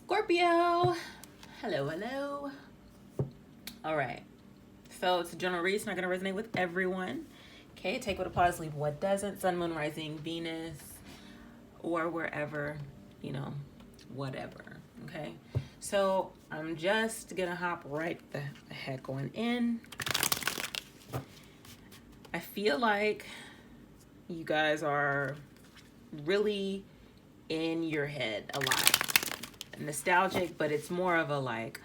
Scorpio. Hello, hello. All right. So it's a general read. It's not going to resonate with everyone. Okay, take what applies, leave what doesn't. Sun, moon, rising, Venus, or wherever, whatever. Okay. So I'm just going to hop right the heck going in. I feel like you guys are really in your head a lot. Nostalgic, but it's more of a like,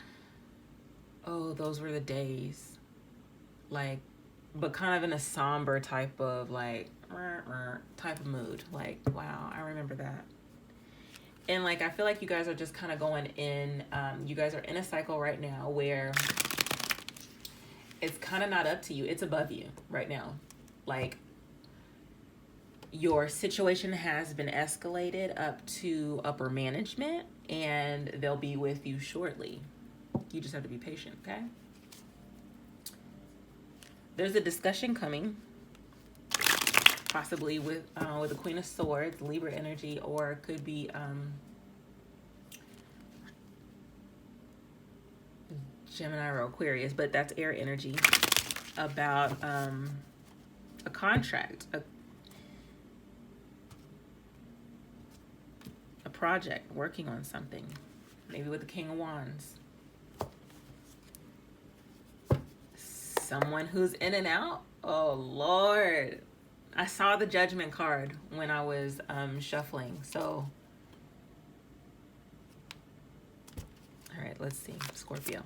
oh, those were the days. Like, but kind of in a somber type of like, type of mood. Like, wow, I remember that. And like, I feel like you guys are just kind of going in, you guys are in a cycle right now where it's kind of not up to you. It's above you right now. Like, your situation has been escalated up to upper management and they'll be with you shortly. You just have to be patient, okay? There's a discussion coming, possibly with the Queen of Swords, Libra energy, or it could be Gemini or Aquarius, but that's air energy, about a contract, a project, working on something, maybe with the King of Wands. Someone who's in and out. Oh Lord, I saw the Judgment card when I was shuffling. So all right, let's see. Scorpio.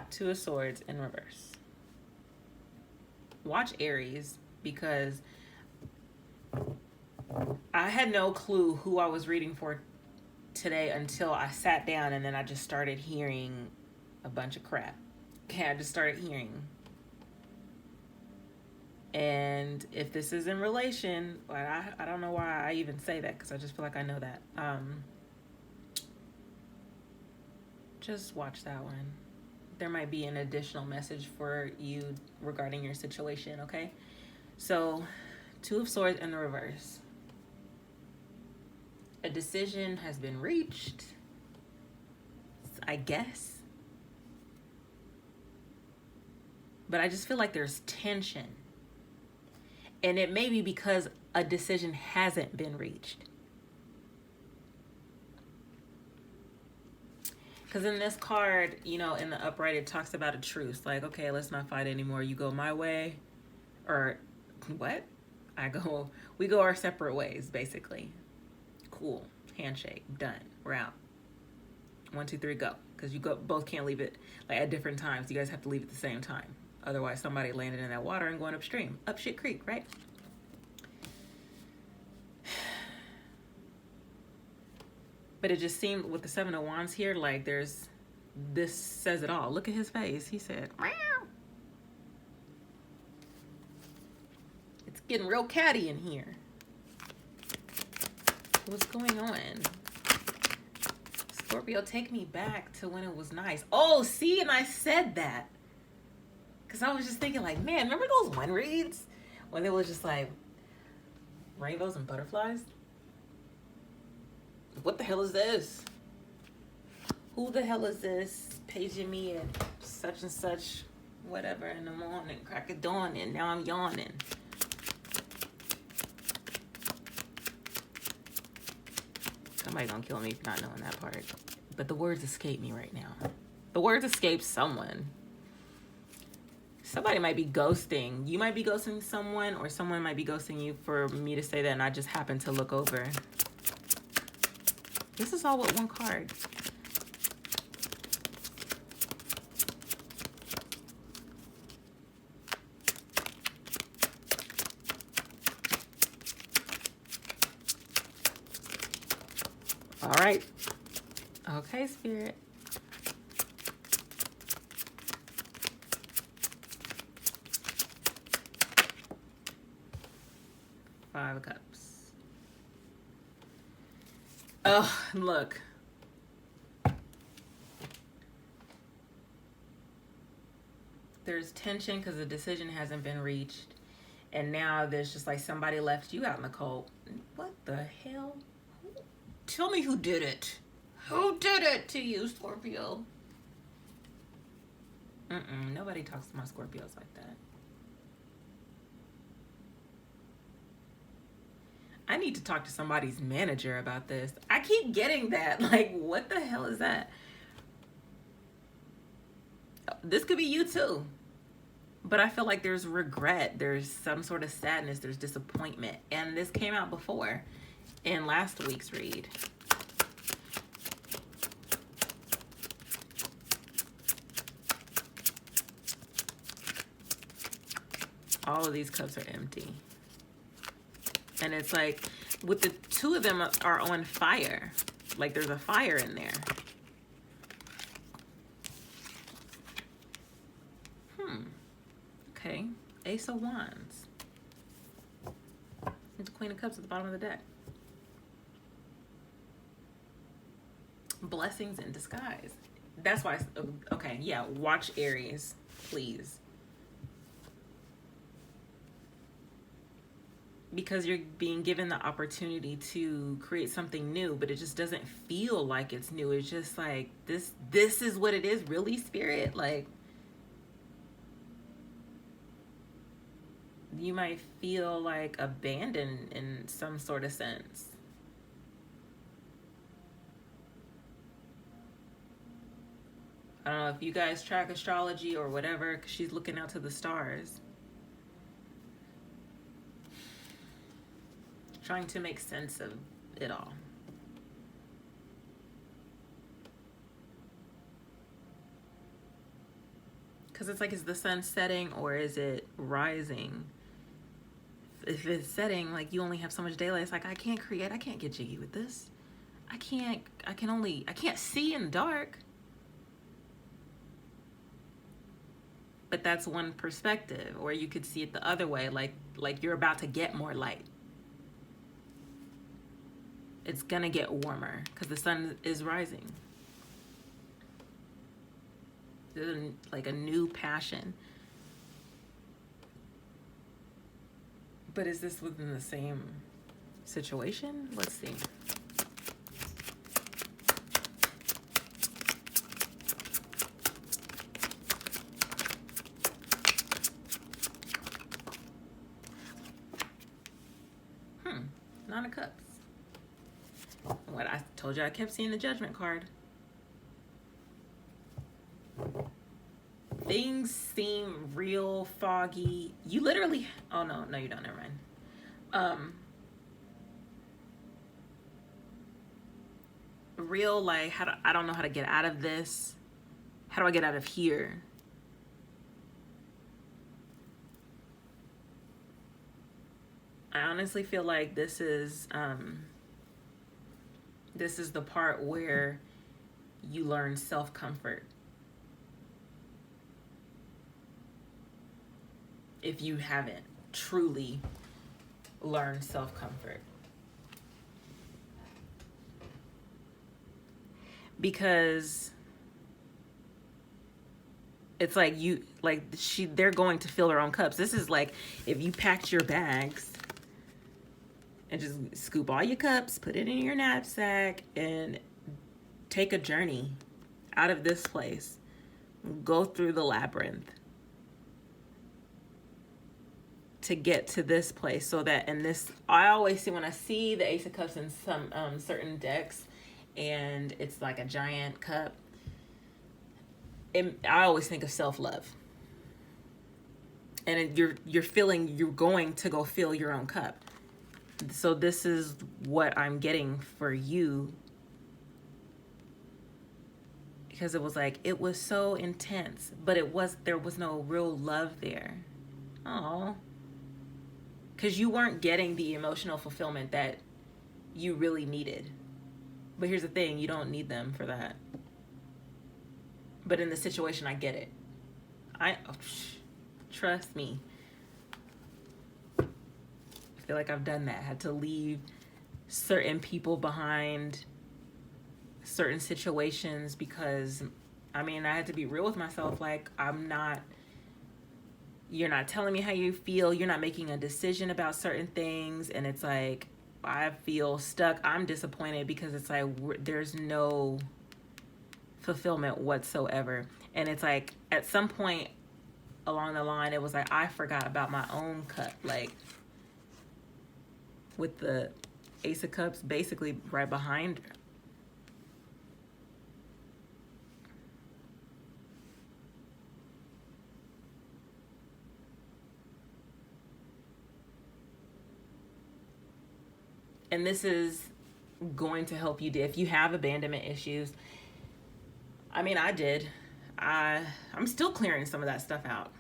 Two of Swords in reverse. Watch Aries, because I had no clue who I was reading for today until I sat down and then I just started hearing a bunch of crap. Okay, I just started hearing. And if this is in relation, I don't know why I even say that, because I just feel like I know that. Just watch that one. There might be an additional message for you regarding your situation, okay? So, Two of Swords in the reverse. A decision has been reached, I guess. But I just feel like there's tension. And it may be because a decision hasn't been reached. Because in this card, in the upright, it talks about a truce. Like, okay, let's not fight anymore. You go my way. Or, what? We go our separate ways, basically. Cool. Handshake. Done. We're out. 1, 2, 3, go. Because you both can't leave it like at different times. You guys have to leave at the same time. Otherwise, somebody landed in that water and going upstream. Up shit creek, right? But it just seemed with the Seven of Wands here, like this says it all. Look at his face. He said, meow. It's getting real catty in here. What's going on? Scorpio, take me back to when it was nice. Oh, see, and I said that. Because I was just thinking like, man, remember those one reads? When it was just like rainbows and butterflies? What the hell is this? Who the hell is this paging me at such and such, whatever, in the morning, crack of dawn, and now I'm yawning. Somebody gonna kill me for not knowing that part. But the words escape me right now. The words escape someone. Somebody might be ghosting. You might be ghosting someone, or someone might be ghosting you for me to say that, and I just happened to look over. This is all with one card. All right. Okay, Spirit. Five of Cups. Oh, look. There's tension because the decision hasn't been reached. And now there's just like somebody left you out in the cold. What the hell? Tell me who did it. Who did it to you, Scorpio? Nobody talks to my Scorpios like that. I need to talk to somebody's manager about this. I keep getting that. Like, what the hell is that? This could be you too. But I feel like there's regret. There's some sort of sadness. There's disappointment. And this came out before in last week's read. All of these cups are empty. And it's like, with the two of them are on fire. Like there's a fire in there. Okay. Ace of Wands. And the Queen of Cups at the bottom of the deck. Blessings in disguise. That's why, okay, yeah, watch Aries, please. Because you're being given the opportunity to create something new, but it just doesn't feel like it's new. It's just like, this is what it is, really, Spirit? Like, you might feel like abandoned in some sort of sense. I don't know if you guys track astrology or whatever, because she's looking out to the stars. Trying to make sense of it all. Because it's like, is the sun setting or is it rising? If it's setting, like you only have so much daylight. It's like, I can't get jiggy with this. I can't see in the dark. But that's one perspective. Or you could see it the other way, like you're about to get more light. It's gonna get warmer because the sun is rising. There's like a new passion. But is this within the same situation? Let's see. Nine of Cups. What I told you, I kept seeing the Judgment card. Things seem real foggy. You literally, oh no, you don't, never mind. Real, like, I don't know how to get out of this. How do I get out of here? I honestly feel like this is the part where you learn self-comfort. If you haven't truly learned self-comfort. Because it's like they're going to fill their own cups. This is like if you packed your bags and just scoop all your cups, put it in your knapsack, and take a journey out of this place. Go through the labyrinth to get to this place. So that, and this, I always see, when I see the Ace of Cups in some certain decks, and it's like a giant cup, I always think of self-love. And you're feeling you're going to go fill your own cup. So this is what I'm getting for you. Because it was like, it was so intense, but there was no real love there. Oh. Because you weren't getting the emotional fulfillment that you really needed. But here's the thing, you don't need them for that. But in the situation, I get it. Trust me. I feel like I've done that. Had to leave certain people behind, certain situations, because I had to be real with myself. Like, I'm not you're not telling me how you feel. You're not making a decision about certain things. And it's like, I feel stuck. I'm disappointed because it's like, there's no fulfillment whatsoever. And it's like, at some point along the line, it was like, I forgot about my own cup. Like, with the Ace of Cups basically right behind her. And this is going to help you if you have abandonment issues. I mean, I did. I'm still clearing some of that stuff out.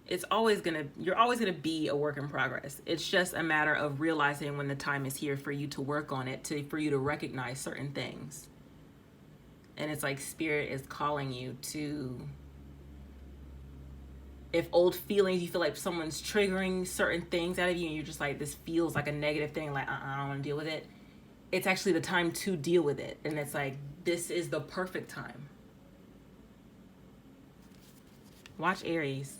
You're always gonna be a work in progress. It's just a matter of realizing when the time is here for you to work on it, for you to recognize certain things. And it's like Spirit is calling you to, if old feelings, you feel like someone's triggering certain things out of you and you're just like, this feels like a negative thing, like, I don't want to deal with it. It's actually the time to deal with it. And it's like, this is the perfect time. Watch Aries.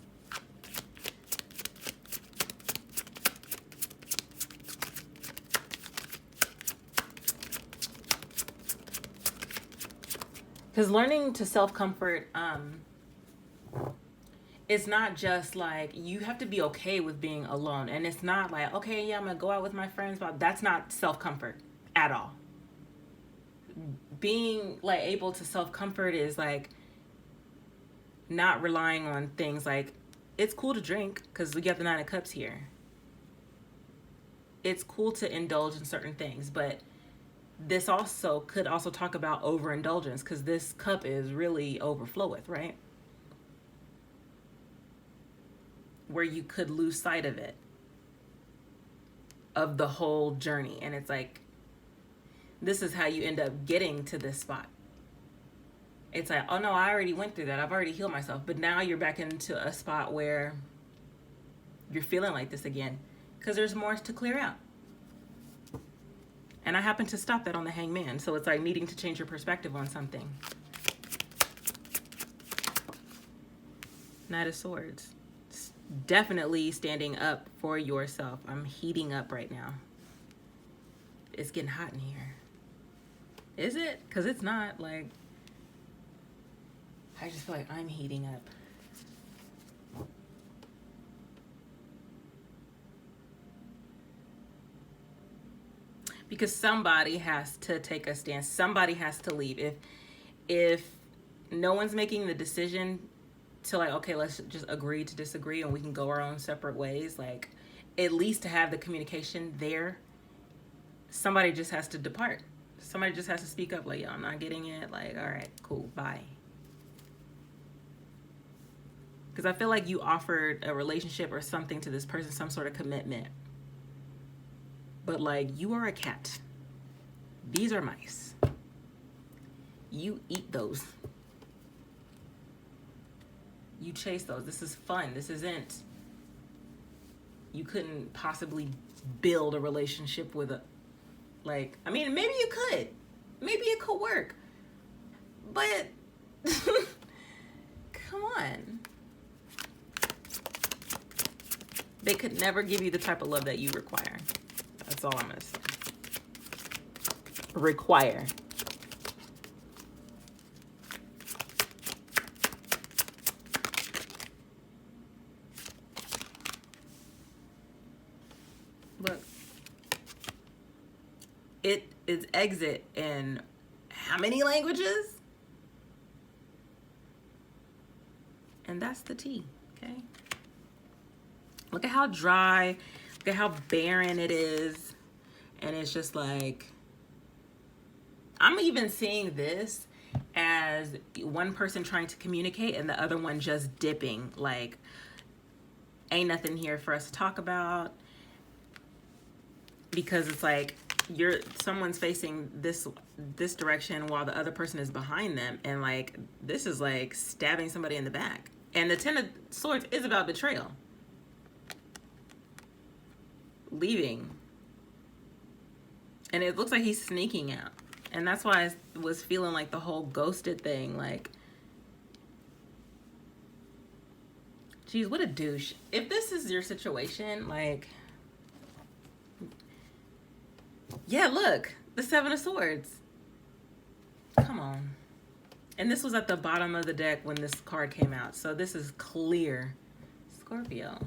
Because learning to self-comfort, it's not just like, you have to be okay with being alone. And it's not like, okay, yeah, I'm going to go out with my friends. But that's not self-comfort at all. Being like able to self-comfort is like not relying on things like, it's cool to drink because we got the 9 of Cups here. It's cool to indulge in certain things, but this also could also talk about overindulgence, because this cup is really overfloweth, right? Where you could lose sight of it, of the whole journey. And it's like, this is how you end up getting to this spot. It's like, oh no, I already went through that. I've already healed myself. But now you're back into a spot where you're feeling like this again, because there's more to clear out. And I happen to stop that on the Hangman. So it's like needing to change your perspective on something. Knight of Swords. It's definitely standing up for yourself. I'm heating up right now. It's getting hot in here. Is it? Because it's not. Like, I just feel like I'm heating up. Because somebody has to take a stance. Somebody has to leave. If no one's making the decision to like, okay, let's just agree to disagree and we can go our own separate ways, like, at least to have the communication there, somebody just has to depart. Somebody just has to speak up, like, yo, I'm not getting it. Like, all right, cool, bye. Because I feel like you offered a relationship or something to this person, some sort of commitment. But like, you are a cat. These are mice. You eat those. You chase those. This is fun. This isn't, you couldn't possibly build a relationship with a, like, I mean, maybe you could. Maybe it could work. But, come on. They could never give you the type of love that you require. That's all I'm going to say. Require. Look. It is exit in how many languages? And that's the tea, okay? Look at how dry, look at how barren it is. And it's just like, I'm even seeing this as one person trying to communicate and the other one just dipping. Like, ain't nothing here for us to talk about. Because it's like, someone's facing this direction while the other person is behind them. And like, this is like stabbing somebody in the back. And the 10 of Swords is about betrayal. Leaving. And it looks like he's sneaking out. And that's why I was feeling like the whole ghosted thing, like, Jeez, what a douche. If this is your situation, like, yeah, look, the Seven of Swords. Come on. And this was at the bottom of the deck when this card came out. So this is clear. Scorpio.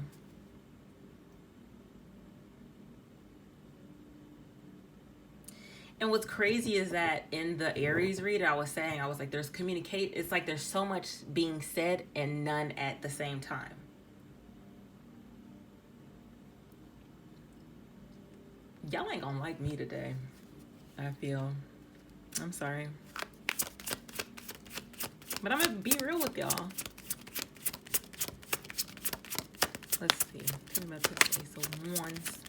And what's crazy is that in the Aries read, I was like, it's like there's so much being said and none at the same time. Y'all ain't gonna like me today, I feel. I'm sorry. But I'm gonna be real with y'all. Let's see. Tell me about the Ace of Wands.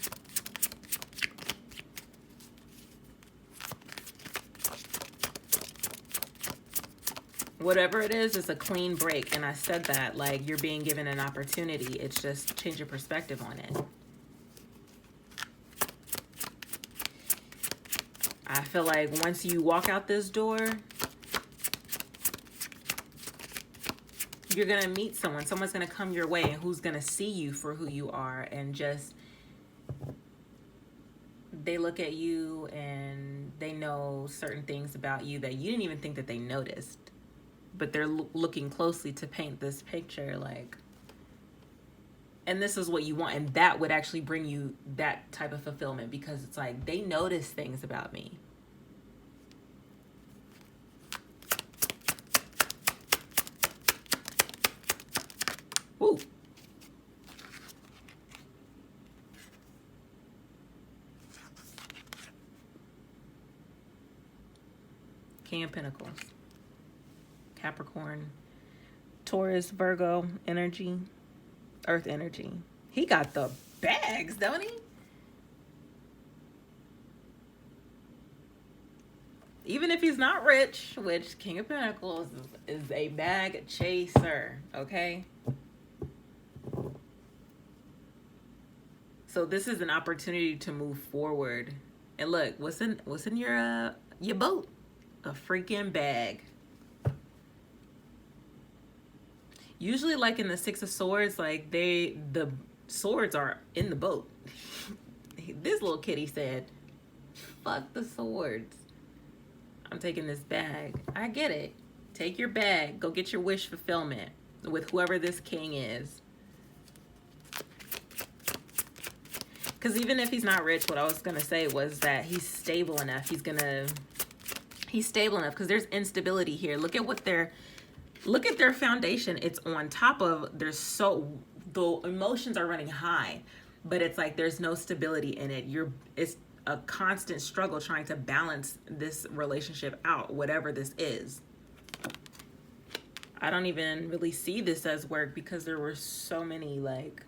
Whatever it is, it's a clean break. And I said that, like, you're being given an opportunity. It's just change your perspective on it. I feel like once you walk out this door, you're going to meet someone. Someone's going to come your way and who's going to see you for who you are. And just, they look at you and they know certain things about you that you didn't even think that they noticed. But they're looking closely to paint this picture, like, and this is what you want. And that would actually bring you that type of fulfillment, because it's like, they notice things about me. Woo. King of Pentacles. Capricorn, Taurus, Virgo energy, Earth energy. He got the bags, don't he? Even if he's not rich, which King of Pentacles is a bag chaser, okay? So this is an opportunity to move forward. And look, what's in your boat? A freaking bag. Usually, like in the Six of Swords, like the swords are in the boat. This little kitty said, fuck the swords. I'm taking this bag. I get it. Take your bag. Go get your wish fulfillment with whoever this king is. Because even if he's not rich, what I was going to say was that he's stable enough. He's stable enough, because there's instability here. Look at their foundation. It's on top of, the emotions are running high, but it's like there's no stability in it. It's a constant struggle trying to balance this relationship out, whatever this is. I don't even really see this as work, because there were so many, like,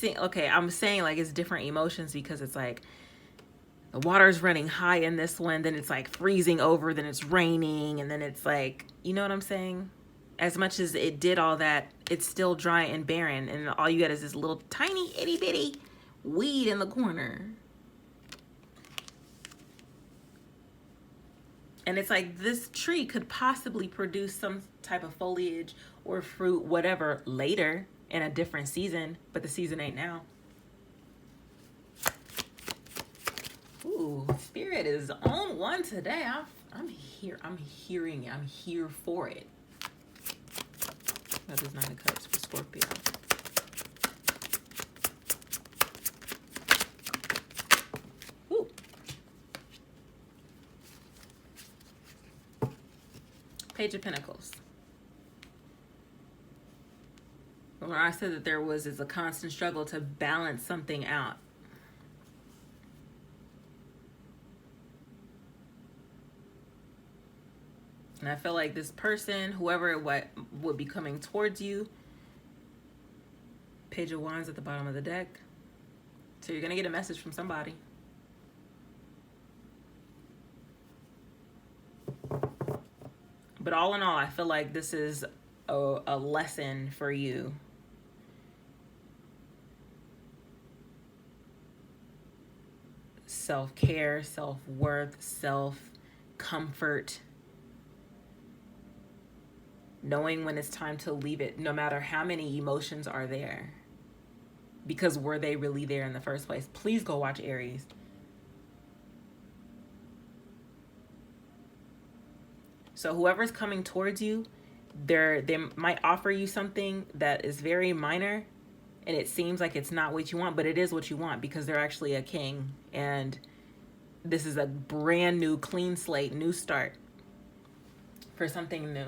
okay, I'm saying like it's different emotions, because it's like the water's running high in this one, then it's like freezing over, then it's raining, and then it's like, you know what I'm saying? As much as it did all that, it's still dry and barren, and all you got is this little tiny itty bitty weed in the corner. And it's like this tree could possibly produce some type of foliage or fruit, whatever, later in a different season, but the season ain't now. Ooh, Spirit is on one today. I'm here. I'm here for it. That is Nine of Cups for Scorpio. Ooh. Page of Pentacles. When I said that there was a constant struggle to balance something out. And I feel like this person, whoever it would be coming towards you, Page of Wands at the bottom of the deck. So you're going to get a message from somebody. But all in all, I feel like this is a lesson for you. Self-care, self-worth, self-comfort. knowing when it's time to leave it, no matter how many emotions are there. Because were they really there in the first place? Please go watch Aries. So whoever's coming towards you, they might offer you something that is very minor, and it seems like it's not what you want, but it is what you want, because they're actually a king, and this is a brand new, clean slate, new start for something new.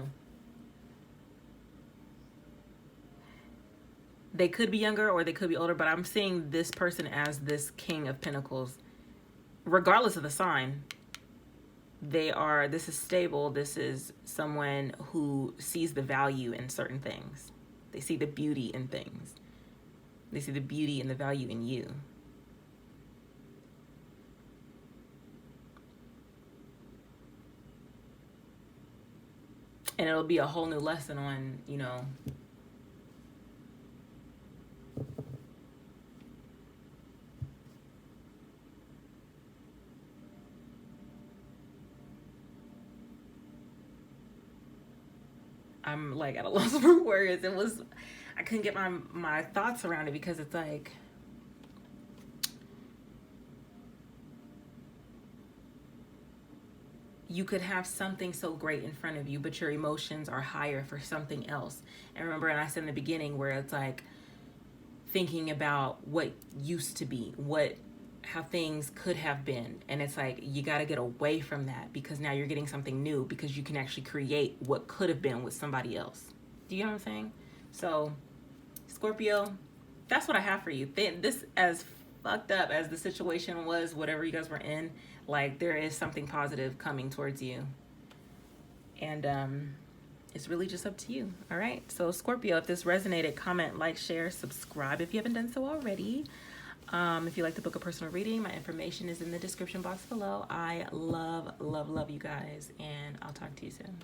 They could be younger or they could be older, but I'm seeing this person as this King of Pentacles, regardless of the sign. This is stable. This is someone who sees the value in certain things. They see the beauty in things. They see the beauty and the value in you. And it'll be a whole new lesson on, you know, I'm like at a loss for words. I couldn't get my thoughts around it, because it's like, you could have something so great in front of you, but your emotions are higher for something else. And remember, and I said in the beginning, where it's like thinking about what used to be, how things could have been. And it's like, you got to get away from that, because now you're getting something new, because you can actually create what could have been with somebody else. Do you know what I'm saying? So Scorpio, that's what I have for you. This, as fucked up as the situation was, whatever you guys were in, like, there is something positive coming towards you. And it's really just up to you. All right. So Scorpio, if this resonated, comment, like, share, subscribe if you haven't done so already. If you'd like to book a personal reading, my information is in the description box below. I love, love, love you guys, and I'll talk to you soon.